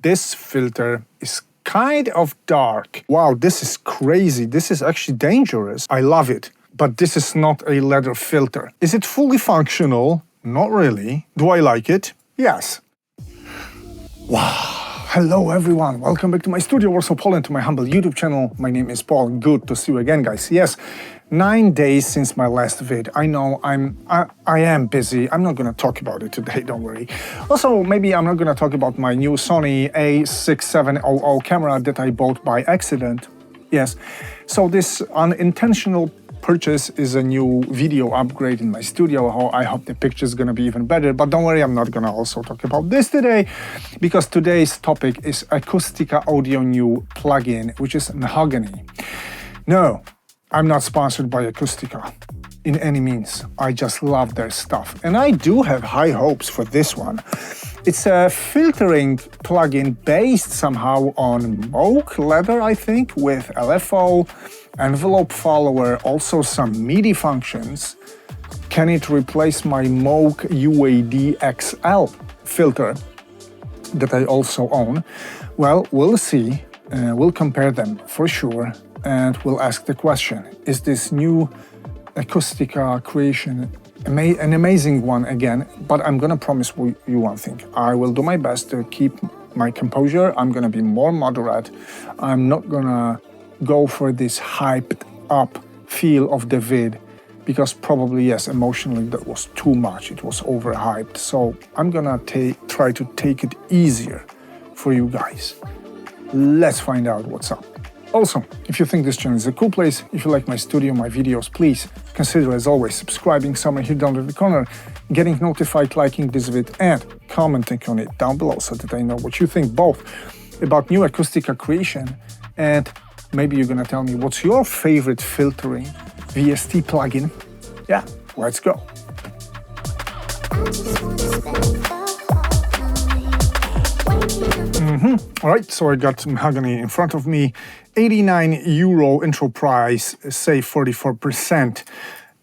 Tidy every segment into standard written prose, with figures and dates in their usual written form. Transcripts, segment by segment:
This filter is kind of dark. Wow, this is crazy. This is actually dangerous. I love it. But this is not a leather filter. Is it fully functional? Not really. Do I like it? Yes. Wow. Hello everyone, welcome back to my studio, Warsaw, Poland, to my humble YouTube channel. My name is Paul. Good to see you again, guys. Yes, 9 days since my last vid. I know I am busy. I'm not gonna talk about it today, don't worry. Also, maybe I'm not gonna talk about my new Sony a6700 camera that I bought by accident. Yes, so this unintentional purchase is a new video upgrade in my studio. I hope the picture is gonna be even better, but don't worry, I'm not gonna also talk about this today, because today's topic is Acustica Audio new plugin, which is Mahogany. No, I'm not sponsored by Acustica in any means. I just love their stuff, and I do have high hopes for this one. It's a filtering plugin based somehow on Moog leather, I think, with LFO, envelope follower, also some MIDI functions. Can it replace my Moog UAD XL filter that I also own? Well, we'll see. We'll compare them for sure, and we'll ask the question, is this new Acustica creation an amazing one again? But I'm gonna promise you one thing. I will do my best to keep my composure. I'm gonna be more moderate. I'm not gonna go for this hyped up feel of the vid, because probably, yes, emotionally that was too much. It was overhyped. So I'm gonna try to take it easier for you guys. Let's find out what's up. Also, if you think this channel is a cool place, if you like my studio, my videos, please consider, as always, subscribing somewhere here down in the corner, getting notified, liking this vid, and commenting on it down below so that I know what you think both about new Acustica creation, and maybe you're gonna tell me what's your favorite filtering VST plugin. Yeah, let's go. All right, so I got Mahogany in front of me. €89 intro price, save 44%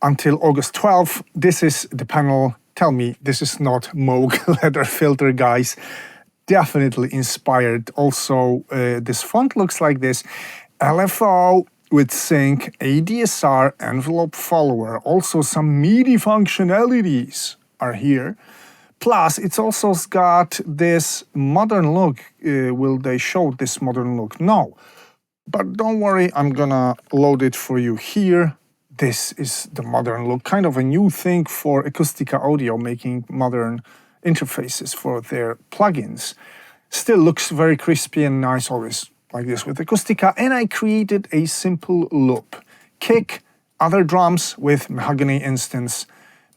until August 12th. This is the panel. Tell me this is not Moog leather filter, guys. Definitely inspired. Also, this font looks like this. LFO with sync, ADSR, envelope follower. Also some MIDI functionalities are here. Plus, it's also got this modern look. Will they show this modern look? No. But don't worry, I'm gonna load it for you here. This is the modern look, kind of a new thing for Acustica Audio, making modern interfaces for their plugins. Still looks very crispy and nice, always like this with Acustica. And I created a simple loop. Kick, other drums with Mahogany instance,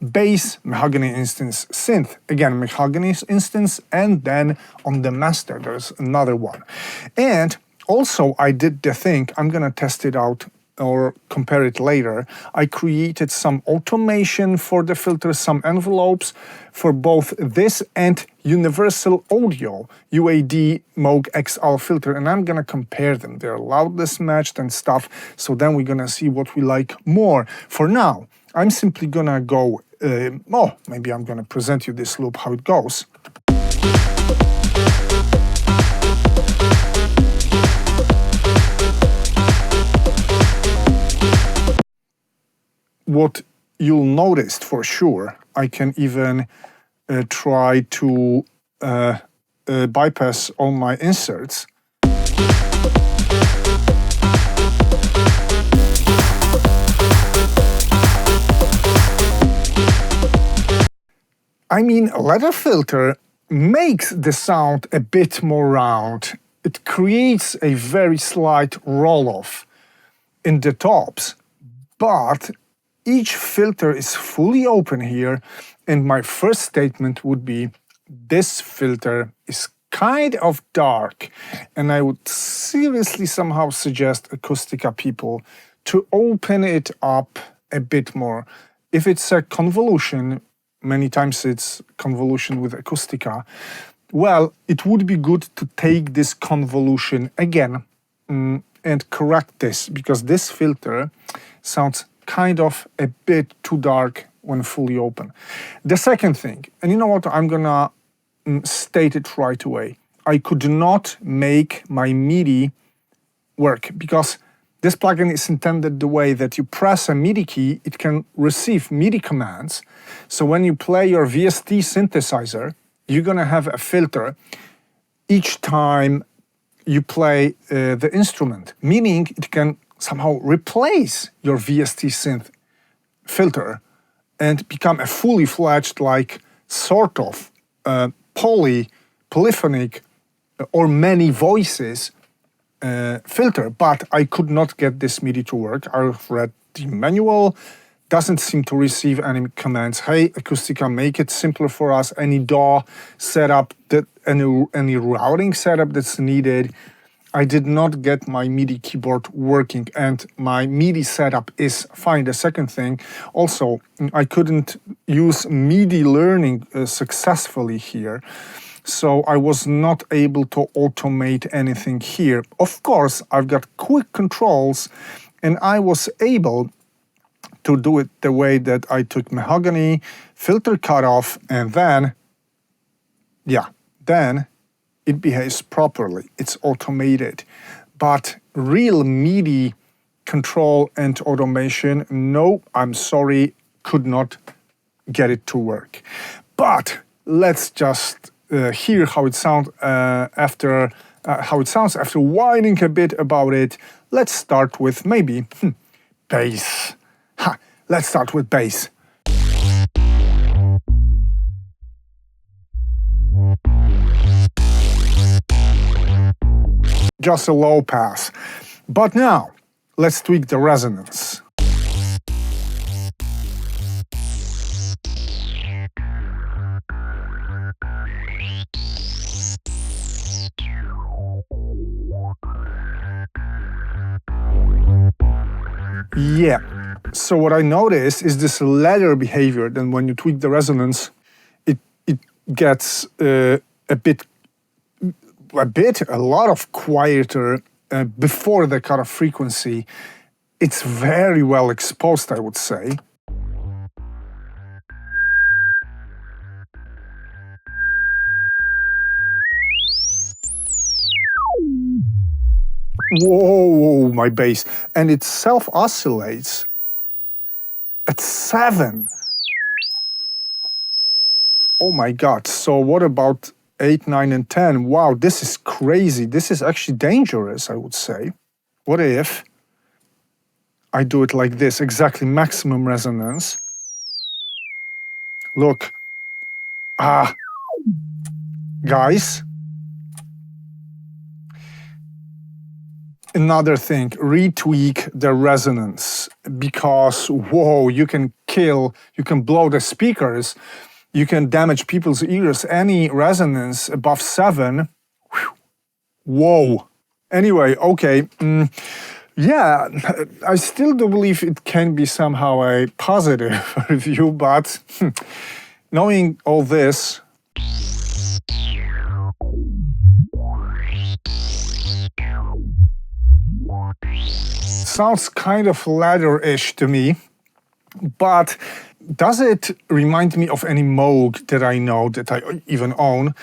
bass, Mahogany instance, synth, again, Mahogany instance, and then on the master, there's another one. And also, I did the thing, I'm gonna test it out or compare it later. I created some automation for the filter, some envelopes for both this and Universal Audio UAD Moog XL filter, and I'm gonna compare them. They're loudness matched and stuff, so then we're gonna see what we like more. For now, I'm simply gonna go, maybe I'm gonna present you this loop, how it goes. What you'll notice for sure, I can even try to bypass all my inserts. I mean, leather filter makes the sound a bit more round. It creates a very slight roll-off in the tops, but each filter is fully open here, and my first statement would be this filter is kind of dark, and I would seriously somehow suggest Acustica people to open it up a bit more. If it's a convolution, many times it's convolution with Acustica, well, it would be good to take this convolution again and correct this, because this filter sounds kind of a bit too dark when fully open. The second thing, and you know what, I'm gonna state it right away. I could not make my MIDI work because this plugin is intended the way that you press a MIDI key, it can receive MIDI commands. So when you play your VST synthesizer, you're gonna have a filter each time you play the instrument, meaning it can somehow replace your VST synth filter and become a fully fledged, like sort of polyphonic or many voices filter, but I could not get this MIDI to work. I've read the manual, doesn't seem to receive any commands. Hey, Acustica, make it simpler for us. Any DAW setup, any routing setup that's needed. I did not get my MIDI keyboard working, and my MIDI setup is fine. The second thing, also, I couldn't use MIDI learning successfully here. So I was not able to automate anything here. Of course, I've got quick controls, and I was able to do it the way that I took Mahogany, filter cutoff, and then, yeah, then it behaves properly. It's automated. But real MIDI control and automation, no, I'm sorry, could not get it to work. But let's just hear how it sounds after whining a bit about it. Let's start with maybe bass. Let's start with bass. Just a low pass. But now, let's tweak the resonance. Yeah, so what I notice is this ladder behavior. Then when you tweak the resonance, it gets a lot of quieter before the cutoff frequency. It's very well exposed, I would say. Whoa, my bass. And it self-oscillates at 7. Oh my God, so what about 8, 9, and 10? Wow, this is crazy. This is actually dangerous, I would say. What if I do it like this, exactly maximum resonance? Look. Guys. Another thing, retweak the resonance, because, whoa, you can blow the speakers, you can damage people's ears. Any resonance above 7, whoa. Anyway, okay, yeah, I still do believe it can be somehow a positive review, but knowing all this, sounds kind of ladder-ish to me, but does it remind me of any Moog that I know, that I even own?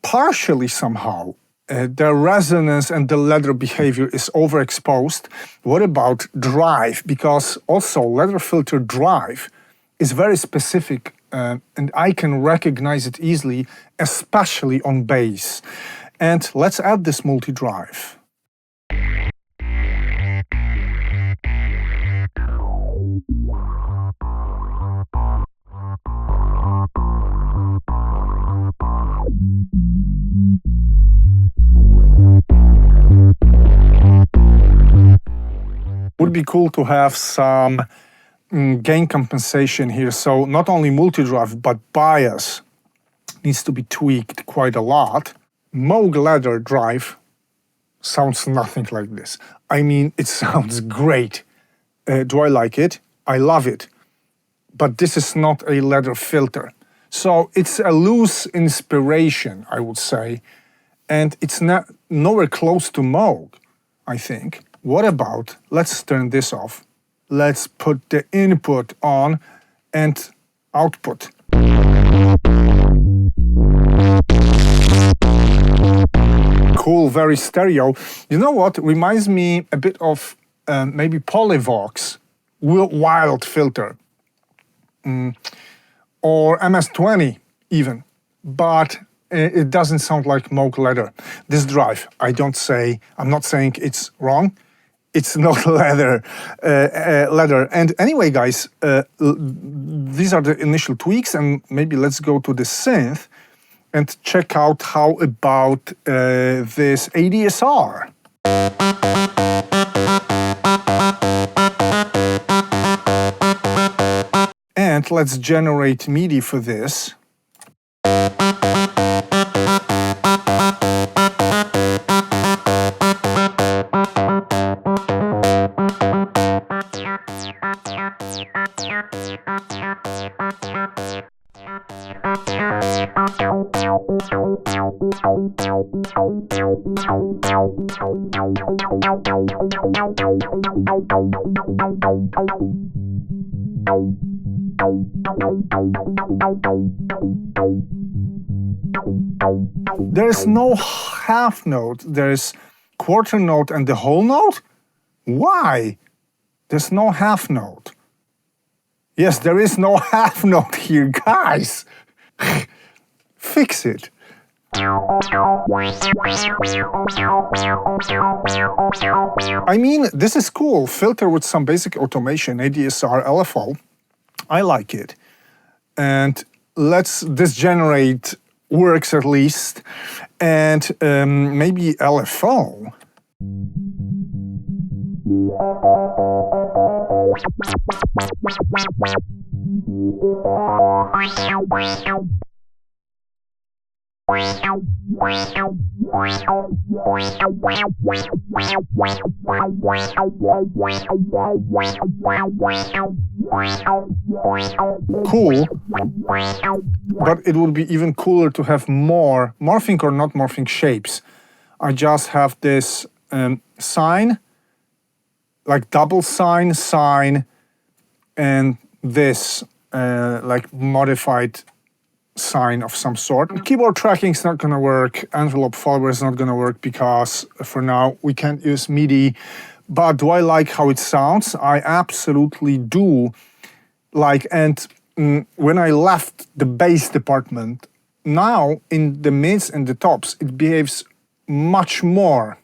Partially somehow. The resonance and the ladder behavior is overexposed. What about drive? Because also ladder filter drive is very specific and I can recognize it easily, especially on bass. And let's add this multi-drive. Would be cool to have some gain compensation here. So not only multi-drive, but bias needs to be tweaked quite a lot. Moog ladder drive sounds nothing like this. I mean, it sounds great. Do I like it? I love it. But this is not a ladder filter. So it's a loose inspiration, I would say. And it's nowhere close to Moog, I think. What about, let's turn this off. Let's put the input on and output. Cool, very stereo. You know what? Reminds me a bit of maybe Polyvox, wild filter, or MS-20 even, but it doesn't sound like Moog leather. This drive, I'm not saying it's wrong. It's not leather. And anyway, guys, these are the initial tweaks, and maybe let's go to the synth and check out how about this ADSR. And let's generate MIDI for this. There's no half note, there's quarter note and the whole note? Why? There's no half note. Yes, there is no half note here, guys. Fix it. I mean, this is cool. Filter with some basic automation, ADSR, LFO. I like it. And this generate works at least. And maybe LFO. Cool, but it would be even cooler to have more morphing or not morphing shapes. I just have this sine, like double sine, and this like modified sine of some sort. Keyboard tracking is not gonna work, envelope follower is not gonna work because for now we can't use MIDI. But do I like how it sounds? I absolutely do like, and when I left the bass department, now in the mids and the tops, it behaves much more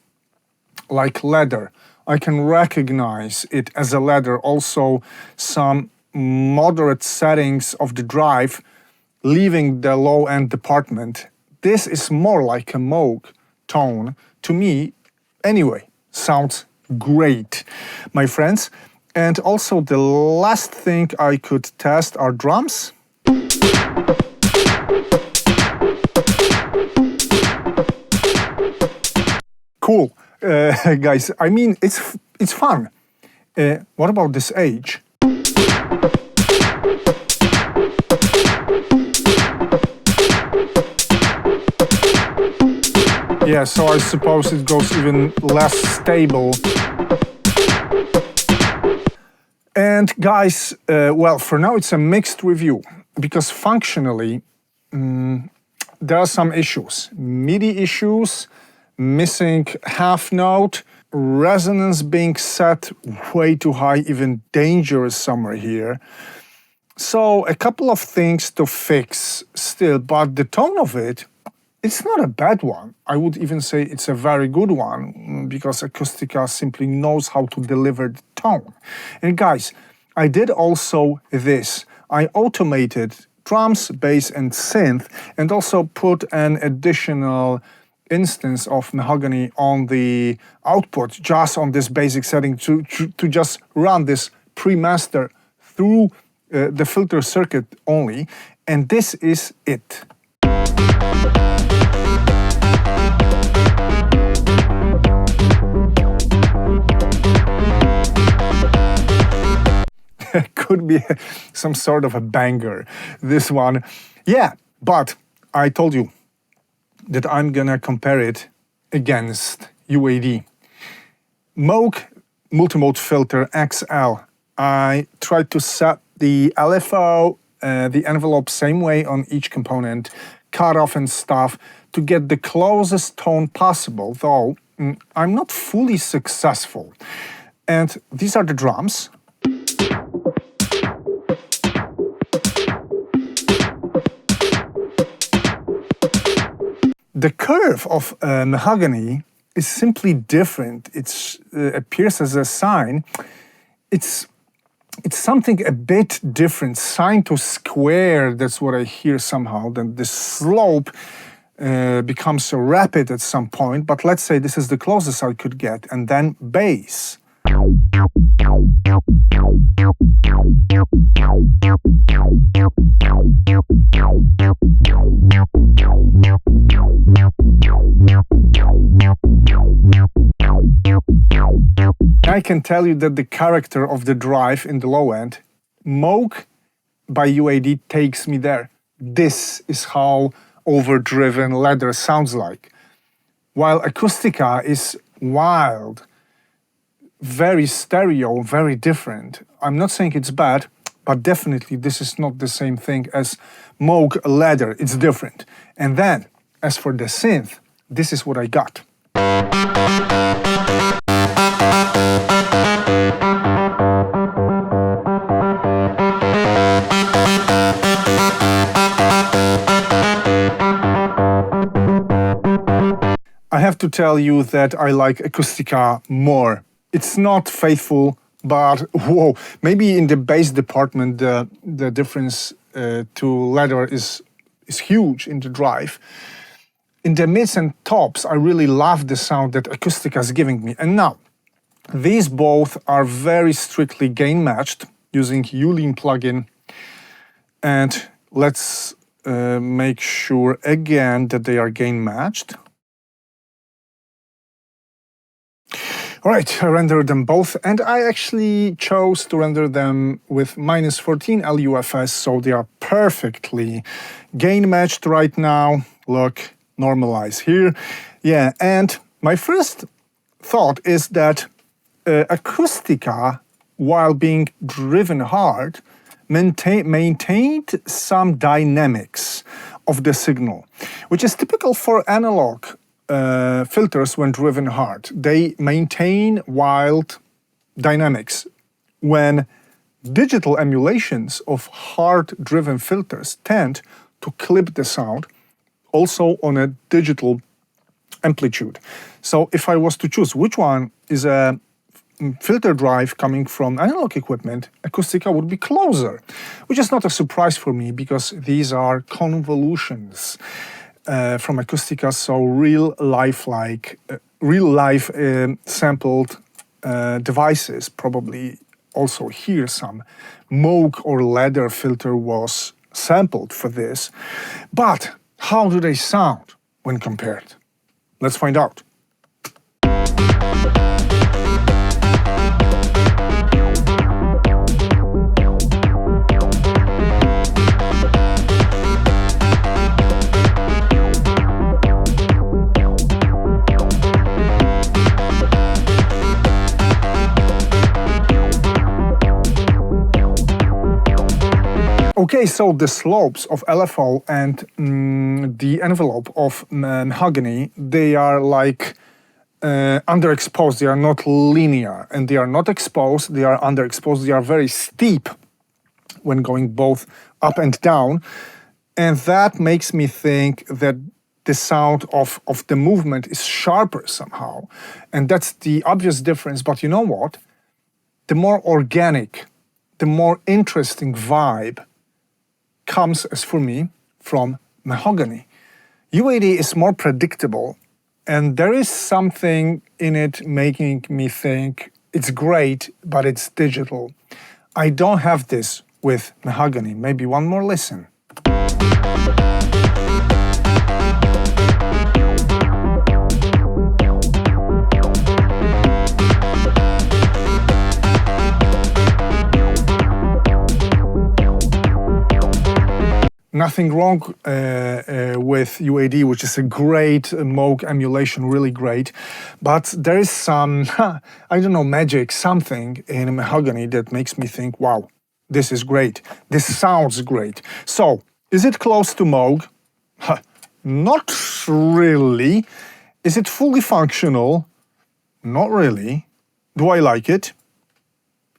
like leather. I can recognize it as a leather. Also, some moderate settings of the drive, leaving the low-end department. This is more like a Moog tone. To me, anyway, sounds great, my friends. And also the last thing I could test are drums. Cool, guys, I mean, it's fun. What about this age? Yeah, so I suppose it goes even less stable. And guys, well, for now it's a mixed review, because functionally there are some issues. MIDI issues, missing half note, resonance being set way too high, even dangerous somewhere here. So a couple of things to fix still, but the tone of it, it's not a bad one. I would even say it's a very good one, because Acustica simply knows how to deliver the tone. And guys, I did also this. I automated drums, bass, and synth, and also put an additional instance of Mahogany on the output, just on this basic setting, to just run this pre-master through the filter circuit only, and this is it. Could be some sort of a banger, this one. Yeah, but I told you that I'm gonna compare it against UAD. Moog Multimode Filter XL. I tried to set the LFO, the envelope same way on each component, cut off and stuff, to get the closest tone possible, though I'm not fully successful. And these are the drums. The curve of mahogany is simply different. It appears as a sine. It's something a bit different. Sine to square, that's what I hear somehow. Then the slope becomes rapid at some point, but let's say this is the closest I could get. And then bass. I can tell you that the character of the drive in the low end, Moog by UAD takes me there. This is how overdriven leather sounds like. While Acustica is wild, very stereo, very different. I'm not saying it's bad, but definitely this is not the same thing as Moog leather. It's different. And then, as for the synth, this is what I got. I have to tell you that I like Acustica more. It's not faithful, but whoa, maybe in the bass department the difference to leather is huge in the drive. In the mids and tops, I really love the sound that Acustica is giving me. And now, these both are very strictly gain matched using ULean plugin. And let's make sure again that they are gain matched. All right, I rendered them both, and I actually chose to render them with -14 LUFS, so they are perfectly gain matched right now. Look, normalize here. Yeah, and my first thought is that Acustica, while being driven hard, maintained some dynamics of the signal, which is typical for analog filters when driven hard. They maintain wild dynamics. When digital emulations of hard-driven filters tend to clip the sound, also on a digital amplitude. So if I was to choose which one is a filter drive coming from analog equipment, Acustica would be closer, which is not a surprise for me because these are convolutions from Acustica, so real life sampled devices. Probably also here some Moog or leather filter was sampled for this. But how do they sound when compared? Let's find out. Okay, so the slopes of LFO and the envelope of mahogany, they are like underexposed. They are not linear, and they are not exposed. They are underexposed. They are very steep when going both up and down, and that makes me think that the sound of the movement is sharper somehow, and that's the obvious difference. But you know what? The more organic, the more interesting vibe comes, as for me, from mahogany. UAD is more predictable, and there is something in it making me think it's great, but it's digital. I don't have this with mahogany. Maybe one more listen. Nothing wrong with UAD, which is a great Moog emulation, really great. But there is some, I don't know, magic, something in mahogany that makes me think, wow, this is great. This sounds great. So, is it close to Moog? Not really. Is it fully functional? Not really. Do I like it?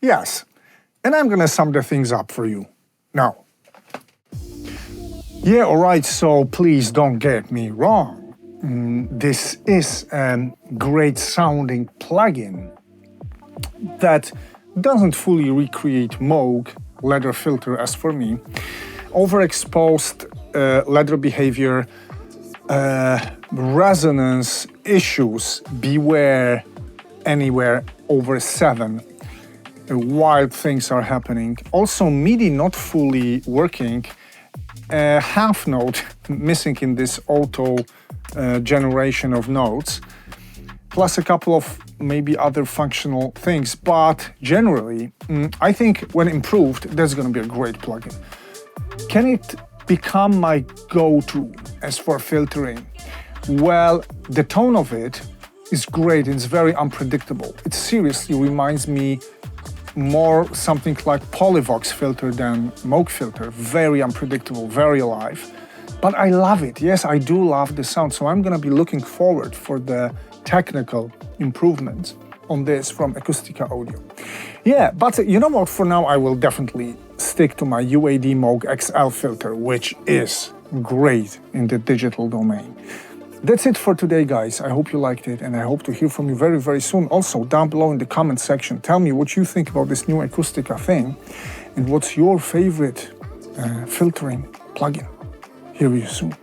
Yes. And I'm gonna sum the things up for you now. Yeah, alright, so please don't get me wrong. This is a great sounding plugin that doesn't fully recreate Moog ladder filter as for me. Overexposed ladder behavior, resonance issues, beware anywhere over 7. Wild things are happening. Also MIDI not fully working, half note missing in this auto generation of notes, plus a couple of maybe other functional things, but generally I think when improved that's going to be a great plugin. Can it become my go-to as for filtering? Well, the tone of it is great, it's very unpredictable. It seriously reminds me more something like Polyvox filter than Moog filter. Very unpredictable, very alive. But I love it. Yes, I do love the sound. So I'm gonna be looking forward for the technical improvements on this from Acustica Audio. Yeah, but you know what? For now, I will definitely stick to my UAD Moog XL filter, which is great in the digital domain. That's it for today, guys. I hope you liked it, and I hope to hear from you very, very soon. Also, down below in the comment section, tell me what you think about this new Acustica thing, and what's your favorite filtering plugin. Hear you soon.